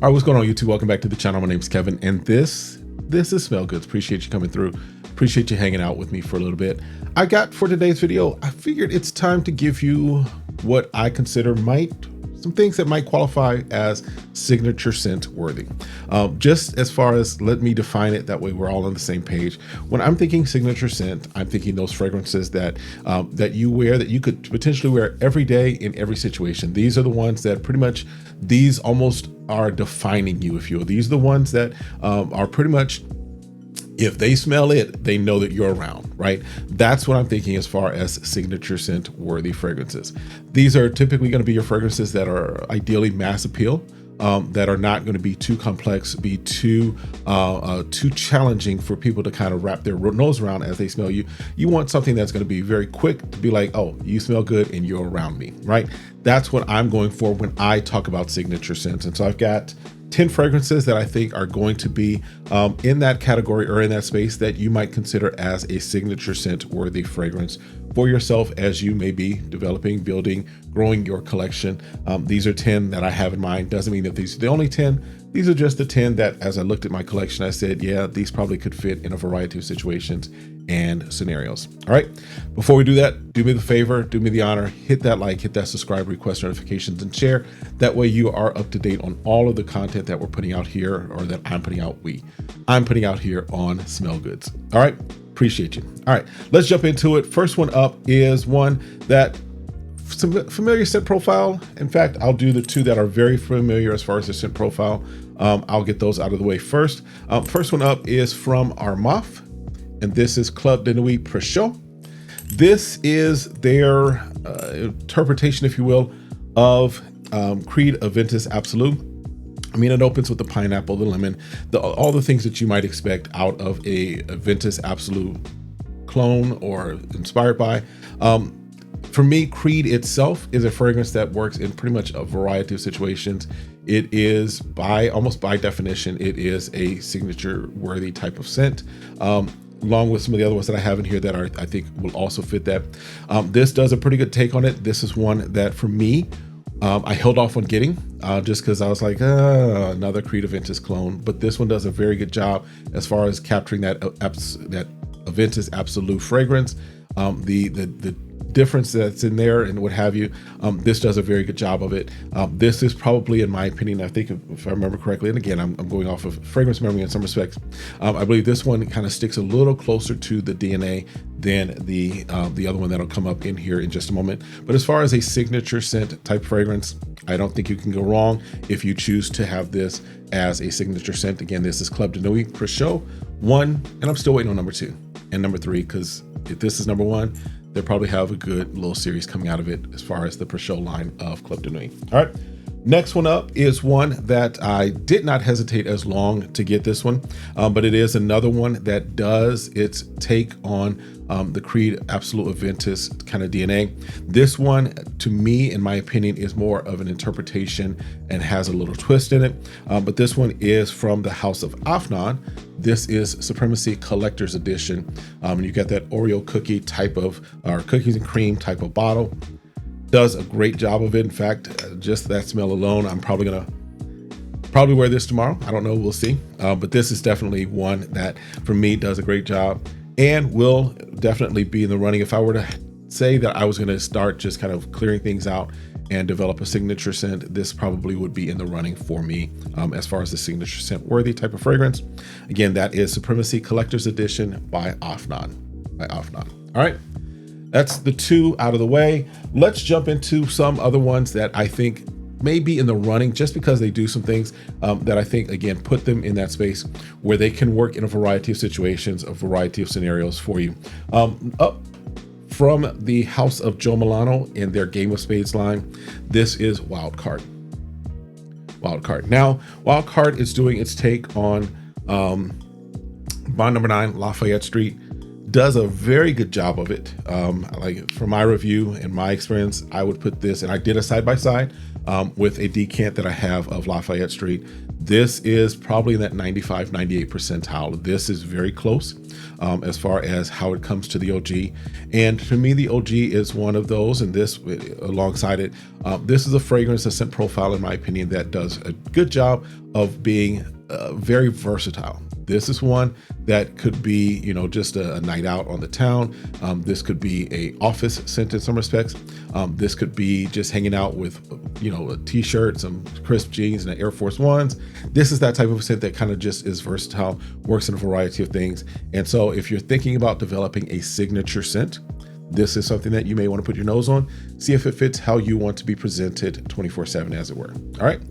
All right, what's going on, YouTube? Welcome back to the channel. My name is Kevin, and this is SmellGoodz. Appreciate you coming through. Appreciate you hanging out with me for a little bit. I got for today's video, I figured it's time to give you what I consider some things that might qualify as signature scent worthy. Just as far as, let me define it, that way we're all on the same page. When I'm thinking signature scent, I'm thinking those fragrances that you wear, that you could potentially wear every day in every situation. These are the ones that pretty much, these almost are defining you, if you will. These are the ones that are pretty much, if they smell it, they know that you're around, right? That's what I'm thinking as far as signature scent worthy fragrances. These are typically going to be your fragrances that are ideally mass appeal, that are not going to be too complex, be too challenging for people to kind of wrap their nose around as they smell you. You want something that's going to be very quick to be like, oh, you smell good and you're around me, right? That's what I'm going for when I talk about signature scents. And so I've got 10 fragrances that I think are going to be in that category or in that space that you might consider as a signature scent worthy fragrance for yourself as you may be developing, building, growing your collection. These are 10 that I have in mind. Doesn't mean that these are the only 10. These are just the 10 that, as I looked at my collection, I said, yeah, these probably could fit in a variety of situations and scenarios. All right, before we do that, do me the favor, do me the honor, hit that like, hit that subscribe, request notifications, and share. That way you are up to date on all of the content that we're putting out here, or that I'm putting out here on SmellGoodz. All right, appreciate you. All right, let's jump into it. First one up is one that some familiar scent profile. In fact, I'll do the two that are very familiar as far as the scent profile. I'll get those out of the way first. First one up is from Armaf, and this is Club de Nuit Precieux. This is their interpretation, if you will, of Creed Aventus Absolute. I mean, it opens with the pineapple, the lemon, all the things that you might expect out of a Aventus Absolute clone or inspired by. For me, Creed itself is a fragrance that works in pretty much a variety of situations. It is, almost by definition, it is a signature worthy type of scent. Along with some of the other ones that I have in here that I think will also fit that. This does a pretty good take on it. This is one that for me, I held off on getting just because I was like, another Creed Aventus clone. But this one does a very good job as far as capturing that Aventus Absolute fragrance. The difference that's in there and what have you. This does a very good job of it. This is probably, in my opinion, I think if I remember correctly, and again, I'm going off of fragrance memory in some respects, I believe this one kind of sticks a little closer to the DNA than the other one that'll come up in here in just a moment. But as far as a signature scent type fragrance, I don't think you can go wrong if you choose to have this as a signature scent. Again, this is Club de Nuit Precieux 1, and I'm still waiting on number 2 and number 3, because if this is number 1, they'll probably have a good little series coming out of it as far as the Precieux line of Club de Nuit. All right, next one up is one that I did not hesitate as long to get this one, but it is another one that does its take on the Creed Absolute Aventus kind of DNA. This one, to me, in my opinion, is more of an interpretation and has a little twist in it. But this one is from the house of Afnan. This is Supremacy Collector's Edition. And you got that Oreo cookie type of, or cookies and cream type of bottle. Does a great job of it. In fact, just that smell alone, I'm probably gonna wear this tomorrow. I don't know, we'll see. But this is definitely one that for me does a great job and will definitely be in the running. If I were to say that I was going to start just kind of clearing things out and develop a signature scent, this probably would be in the running for me as far as the signature scent worthy type of fragrance. Again, that is Supremacy Collector's Edition by Afnan. All right, that's the 2 out of the way. Let's jump into some other ones that I think may be in the running, just because they do some things that I think, again, put them in that space where they can work in a variety of situations, a variety of scenarios for you. Up from the house of Joe Milano in their Game of Spades line, this is Wildcard. Now, Wildcard is doing its take on Bond Number 9, Lafayette Street. Does a very good job of it. Like, from my review and my experience, I would put this, and I did a side-by-side with a decant that I have of Lafayette Street. This is probably in that 95, 98 percentile. This is very close as far as how it comes to the OG. And to me, the OG is one of those, and this alongside it, this is a fragrance, a scent profile, in my opinion, that does a good job of being very versatile. This is one that could be, you know, just a night out on the town. This could be a office scent in some respects. This could be just hanging out with, you know, a t-shirt, some crisp jeans, and Air Force Ones. This is that type of scent that kind of just is versatile, works in a variety of things. And so if you're thinking about developing a signature scent, this is something that you may want to put your nose on, see if it fits how you want to be presented 24/7, as it were. All right.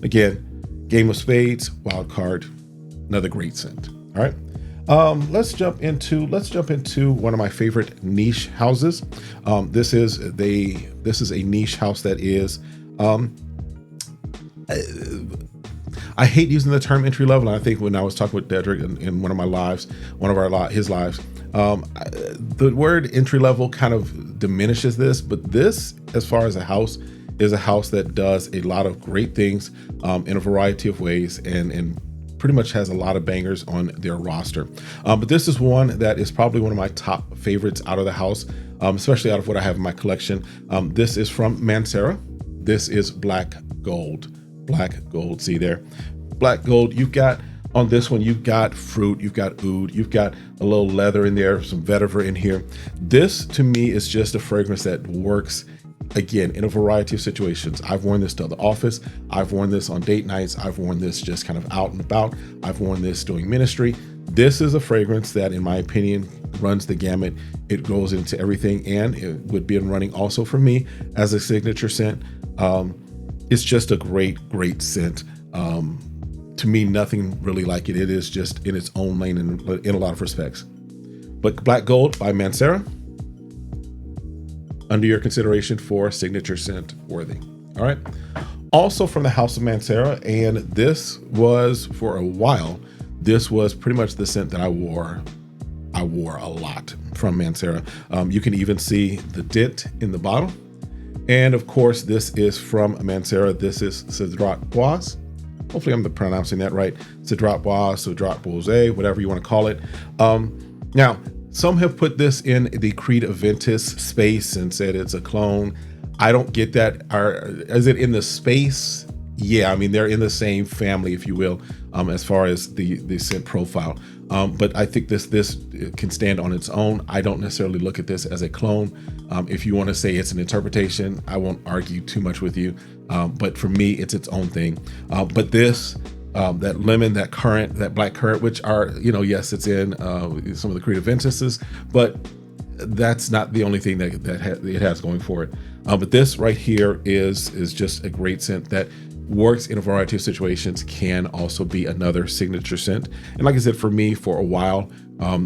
Again, Game of Spades, Wild Card, another great scent. All right. Let's jump into one of my favorite niche houses. This is a niche house that is, I hate using the term entry level. And I think when I was talking with Dedrick in one of my lives, his lives, the word entry level kind of diminishes this, but this, as far as a house, is a house that does a lot of great things in a variety of ways, and pretty much has a lot of bangers on their roster. But this is one that is probably one of my top favorites out of the house, especially out of what I have in my collection. This is from Mancera. This is Black Gold. Black Gold, see there? Black Gold, you've got, on this one, you've got fruit, you've got oud, you've got a little leather in there, some vetiver in here. This, to me, is just a fragrance that works, again, in a variety of situations. I've worn this to the office. I've worn this on date nights. I've worn this just kind of out and about. I've worn this doing ministry. This is a fragrance that, in my opinion, runs the gamut. It goes into everything, and it would be running also for me as a signature scent. It's just a great scent. To me, nothing really like it. It is just in its own lane in a lot of respects. But Black Gold by Mancera, under your consideration for signature scent worthy. All right. Also from the house of Mancera, and this was, for a while, this was pretty much the scent that I wore a lot from Mancera. You can even see the dent in the bottle. And of course, this is from Mancera. This is Cedrat Boise. Hopefully I'm pronouncing that right. Cedrat Boise, Cedrat Boise, whatever you want to call it. Now, some have put this in the Creed Aventus space and said it's a clone. I don't get that. Is it in the space? Yeah, I mean, they're in the same family, if you will, as far as the scent profile. But I think this can stand on its own. I don't necessarily look at this as a clone. If you want to say it's an interpretation, I won't argue too much with you. But for me, it's its own thing. But this, that lemon, that currant, that black currant, which are, you know, yes, it's in some of the Creed Aventuses, but that's not the only thing that it has going for it. But this right here is just a great scent that works in a variety of situations, can also be another signature scent. And like I said, for me, for a while,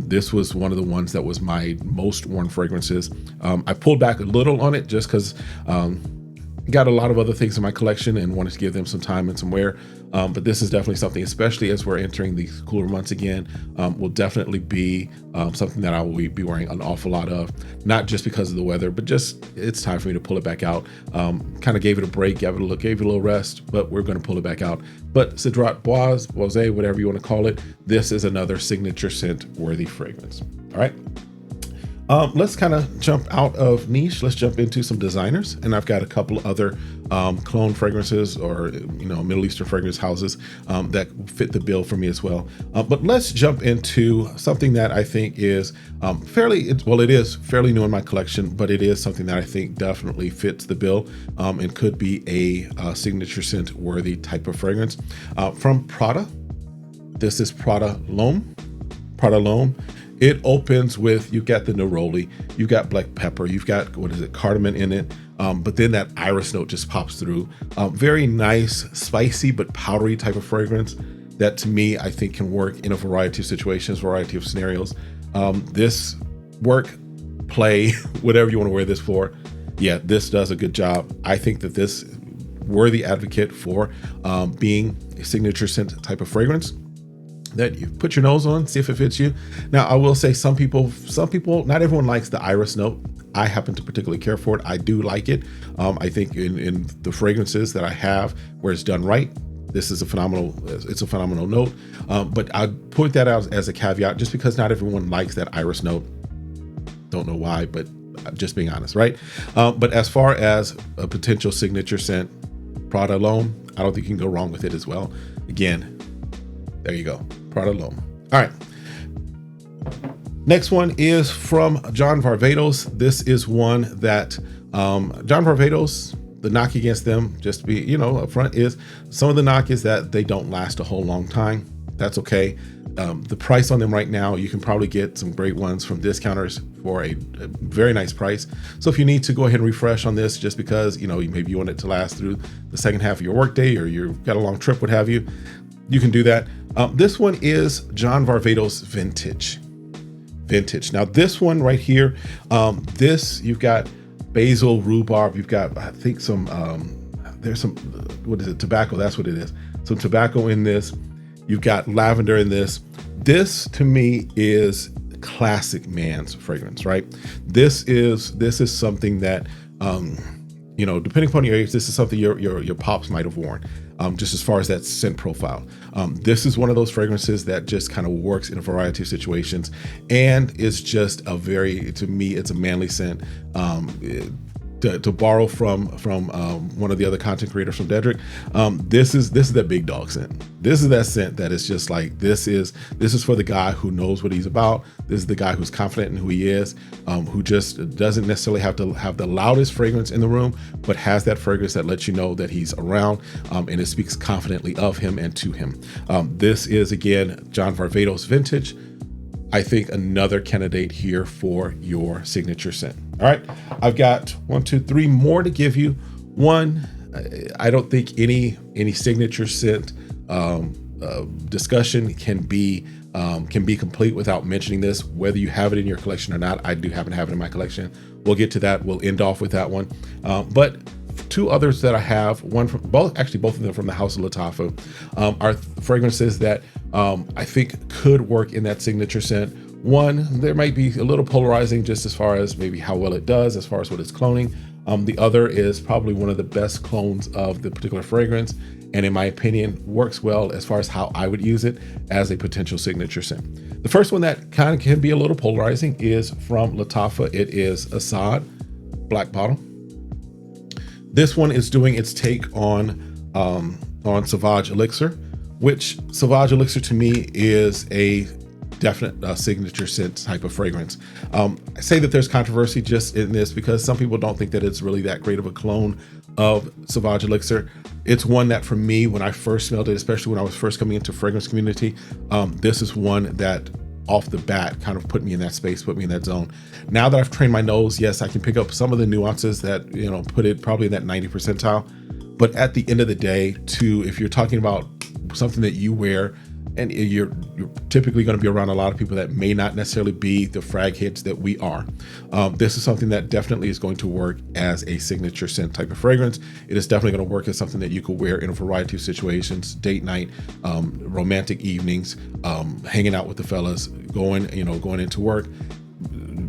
this was one of the ones that was my most worn fragrances. I pulled back a little on it just because got a lot of other things in my collection and wanted to give them some time and some wear. But this is definitely something, especially as we're entering these cooler months again, will definitely be something that I will be wearing an awful lot of, not just because of the weather, but just it's time for me to pull it back out. Kind of gave it a break, gave it a look, gave it a little rest, but we're going to pull it back out. But Cedrat Boise, whatever you want to call it, this is another signature scent worthy fragrance. All right. Let's kind of jump out of niche. Let's jump into some designers. And I've got a couple other clone fragrances or, Middle Eastern fragrance houses that fit the bill for me as well. But let's jump into something that I think is it is fairly new in my collection, but it is something that I think definitely fits the bill and could be a signature scent worthy type of fragrance. From Prada, this is Prada L'Homme. Prada L'Homme. It opens with, you've got the neroli, you've got black pepper, you've got, cardamom in it, but then that iris note just pops through. Very nice, spicy, but powdery type of fragrance that to me, I think can work in a variety of situations, variety of scenarios. This work, play, whatever you want to wear this for, yeah, this does a good job. I think that this worthy advocate for being a signature scent type of fragrance. that you put your nose on, see if it fits you. Now, I will say some people, not everyone likes the iris note. I happen to particularly care for it. I do like it. I think in the fragrances that I have where it's done right, this is it's a phenomenal note. But I point that out as a caveat just because not everyone likes that iris note. Don't know why, but just being honest, right? But as far as a potential signature scent, Prada L'Homme, I don't think you can go wrong with it as well. Again, there you go, Prada L'Homme. All right. Next one is from John Varvatos. This is one that John Varvatos, the knock against them, just to be, up front, is some of the knock is that they don't last a whole long time. That's okay. The price on them right now, you can probably get some great ones from discounters for a very nice price. So if you need to go ahead and refresh on this just because, maybe you want it to last through the second half of your workday or you've got a long trip, what have you, you can do that. This one is John Varvatos Vintage. Now this one right here, you've got basil, rhubarb, you've got, I think there's some, what is it? Tobacco, that's what it is. Some tobacco in this. You've got lavender in this. This to me is classic man's fragrance, right? This is something that, depending upon your age, this is something your pops might have worn. Just as far as that scent profile. This is one of those fragrances that just kind of works in a variety of situations and is just to me, it's a manly scent. To borrow from one of the other content creators from Cedrat, this is that big dog scent. This is that scent that is just like, this is for the guy who knows what he's about. This is the guy who's confident in who he is, who just doesn't necessarily have to have the loudest fragrance in the room, but has that fragrance that lets you know that he's around, and it speaks confidently of him and to him. This is, again, John Varvatos Vintage. I think another candidate here for your signature scent. All right, I've got 1, 2, 3 more to give you. One, I don't think any signature scent discussion can be complete without mentioning this, whether you have it in your collection or not. I do happen to have it in my collection. We'll get to that. We'll end off with that one. But two others that I have, both of them from the house of Lattafa, are fragrances that I think could work in that signature scent. One, there might be a little polarizing just as far as maybe how well it does, as far as what it's cloning. The other is probably one of the best clones of the particular fragrance, and in my opinion, works well as far as how I would use it as a potential signature scent. The first one that kind of can be a little polarizing is from Lattafa. It is Asad, Black Bottle. This one is doing its take on Sauvage Elixir, which Sauvage Elixir to me is a definite signature scent type of fragrance. I say that there's controversy just in this because some people don't think that it's really that great of a clone of Sauvage Elixir. It's one that for me, when I first smelled it, especially when I was first coming into fragrance community, this is one that off the bat kind of put me in that space, put me in that zone. Now that I've trained my nose, yes, I can pick up some of the nuances that, put it probably in that 90 percentile. But at the end of the day, if you're talking about something that you wear, and you're typically going to be around a lot of people that may not necessarily be the frag hits that we are. This is something that definitely is going to work as a signature scent type of fragrance. It is definitely going to work as something that you could wear in a variety of situations: date night, romantic evenings, hanging out with the fellas, going into work,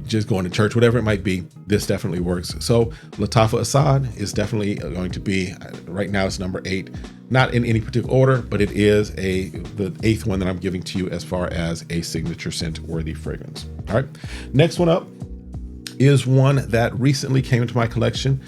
just going to church, whatever it might be. This definitely works. So Lattafa Asad is definitely going to be, right now it's number 8, not in any particular order, but it is the 8th one that I'm giving to you as far as a signature scent worthy fragrance. All right, next one up is one that recently came into my collection.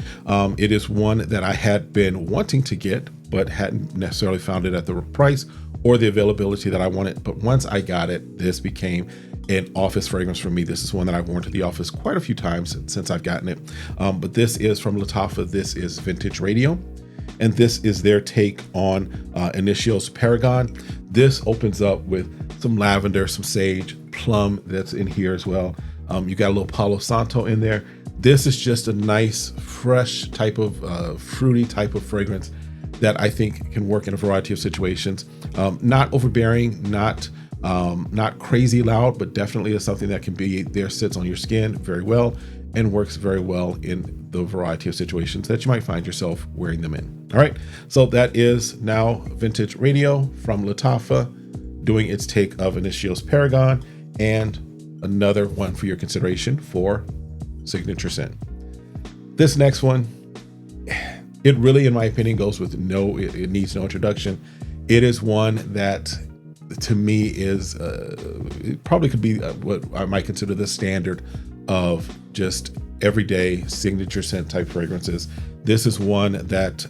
It is one that I had been wanting to get, but hadn't necessarily found it at the price or the availability that I wanted. But once I got it, this became an office fragrance for me. This is one that I've worn to the office quite a few times since I've gotten it. But this is from Lattafa. This is Vintage Radio, and this is their take on Initio's Paragon. This opens up with some lavender, some sage, plum that's in here as well. You got a little Palo Santo in there. This is just a nice, fresh type of fruity type of fragrance that I think can work in a variety of situations. Not overbearing, not crazy loud, but definitely is something that can be there, sits on your skin very well, and works very well in the variety of situations that you might find yourself wearing them in. All right, so that is now Vintage Radio from Lattafa. doing its take of Initio's Paragon, and another one for your consideration for signature scent. This next one, it really, in my opinion, goes with it needs no introduction. It is one that to me is, it probably could be what I might consider the standard of just everyday signature scent type fragrances. This is one that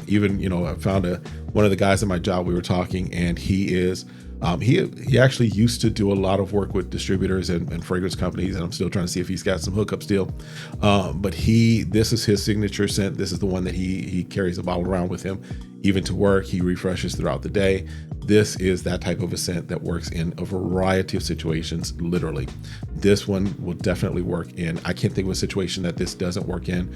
even, I found one of the guys at my job, we were talking, and he is, he actually used to do a lot of work with distributors and fragrance companies, and I'm still trying to see if he's got some hookups still. But this is his signature scent. This is the one that he carries a bottle around with him, even to work. He refreshes throughout the day. This is that type of a scent that works in a variety of situations, literally. This one will definitely work in, I can't think of a situation that this doesn't work in.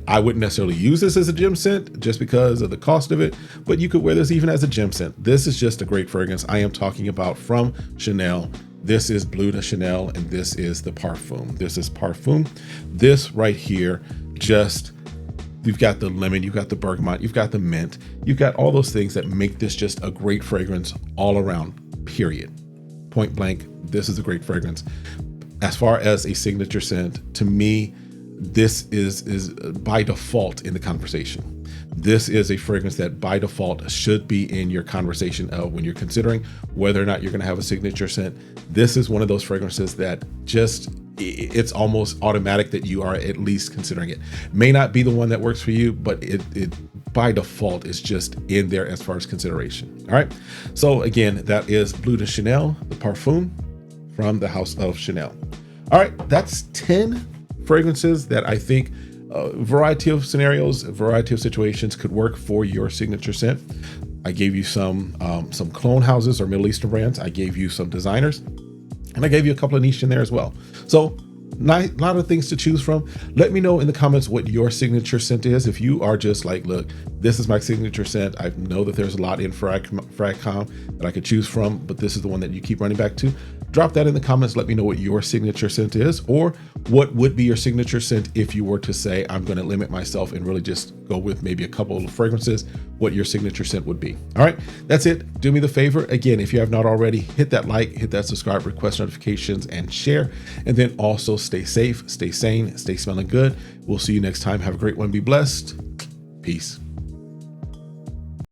I wouldn't necessarily use this as a gym scent just because of the cost of it, but you could wear this even as a gym scent. This is just a great fragrance. I am talking about from Chanel. This is Bleu de Chanel, and this is the Parfum. This is Parfum. This right here, you've got the lemon, you've got the bergamot, you've got the mint, you've got all those things that make this just a great fragrance all around, period. Point blank, this is a great fragrance. As far as a signature scent, to me, this is by default in the conversation. This is a fragrance that by default should be in your conversation when you're considering whether or not you're going to have a signature scent. This is one of those fragrances that it's almost automatic that you are at least considering it. May not be the one that works for you, but it by default is just in there as far as consideration. All right. So again, that is Bleu de Chanel, the Parfum from the house of Chanel. All right. That's 10 fragrances that I think a variety of scenarios, a variety of situations could work for your signature scent. I gave you some clone houses or Middle Eastern brands. I gave you some designers, and I gave you a couple of niche in there as well. So a lot of things to choose from. Let me know in the comments what your signature scent is. If you are just like, look, this is my signature scent. I know that there's a lot in FragCom that I could choose from, but this is the one that you keep running back to. Drop that in the comments. Let me know what your signature scent is, or what would be your signature scent if you were to say, I'm going to limit myself and really just go with maybe a couple of fragrances, what your signature scent would be. All right, that's it. Do me the favor. Again, if you have not already, hit that like, hit that subscribe, request notifications, and share. And then also stay safe, stay sane, stay smelling good. We'll see you next time. Have a great one. Be blessed. Peace.